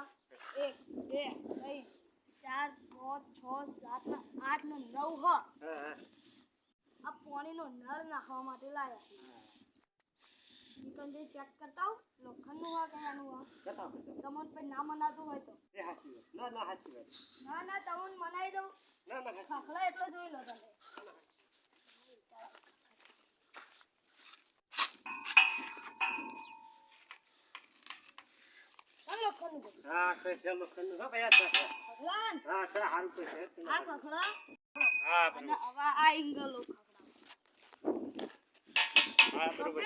1 2 3 4 5 6 7 8 ને 9 હ આ પાણીનો નળ નાખવા માટે લાયા નિકંજી ચેક કરતા હો લોખંડનું હા કે આનું હા બતાવ તમને પછી ના મનાતું હોય તો એ હાચી વાત ના હાચી વાત ના તમને મનાઈ દઉં ના ખાખલા એટલો જોઈ લો તમે લોખંડનું હા છે લોખંડનું હો ભયા છે ભગવાન હા સર હારું તો છે આ ખાખલા હા અને હવે આ ઇંગલો હા બરોબર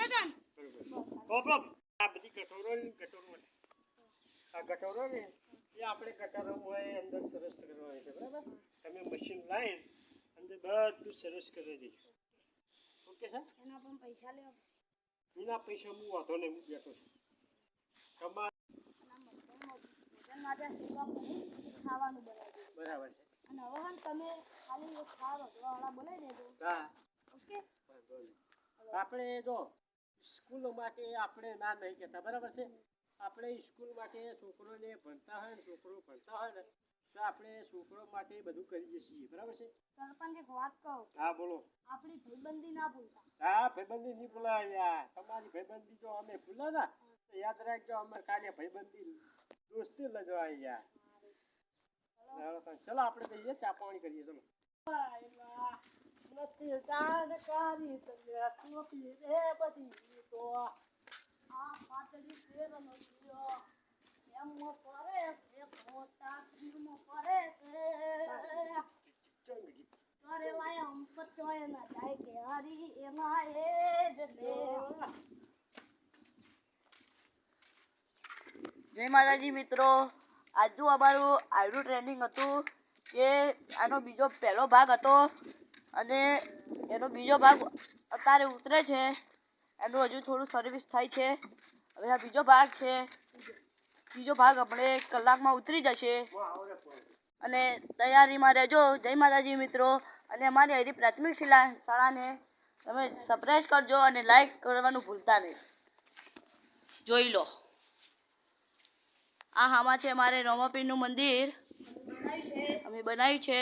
બરોબર આ બધી ગટોરો આ ગટોરો ને એ આપણે ગટોરો હોય અંદર સરસ કરવાની છે બરાબર તમે મશીન લાવીને અંદર બધું સરસ કરી દઈશું ઓકે સર એના પણ પૈસા લેવા એના પૈસા હું વાંધો નહીં હું બેઠો છું તમારે માટે સુકા પડી ખાવાનું બનાવી બરાબર છે અને હવે તમે ખાલી એક ખાવા વાળા બોલાવી દેજો હા ઓકે આપણે જો સ્કૂલ માટે આપણે ના નહીં કહેતા બરાબર છે આપણે સ્કૂલ માટે છોકરોને ભણતા હોય ને છોકરો ભણતા હોય ને તો આપણે છોકરો માટે બધું કરીએ છીએ બરાબર છે સરપંચ એક વાત કહું હા બોલો આપણી ભાઈબંધી ના ભૂલતા હા ભાઈબંધી નહીં ભૂલાય યાર તમારી ભાઈબંધી જો અમે ભૂલા ના તો યાદ રાખજો અમે કાલે ભાઈબંધી દોસ્તી લજવાય યાર ચલો આપણે જઈએ ચા પાણી કરીએ ચલો નથી જાણકારી તમે ટોપી રે બધી તો આ પાતળી શેરનો જીઓ એમ પડે એક મોટા ફીરમો પડે છે અરે લાય હમ પચોય ના જાય કે હરી એના એ જ છે જય માતાજી મિત્રો આજનું અમારું આયરું ટ્રેનિંગ હતું કે આનો બીજો પહેલો ભાગ હતો અને એનો બીજો ભાગ અત્યારે ઉતરે છે એનું હજુ થોડું સર્વિસ થાય છે હવે આ બીજો ભાગ છે બીજો ભાગ આપણે કલાકમાં ઉતરી જશે અને તૈયારીમાં રહેજો જય માતાજી મિત્રો અને અમારી હરી પ્રાથમિક શાળાને તમે સબસ્ક્રાઇબ કરજો અને લાઈક કરવાનું ભૂલતા નહીં જોઈ લો આ હામાં છે અમારે રોમાપીરનું મંદિર અમે બનાવ્યું છે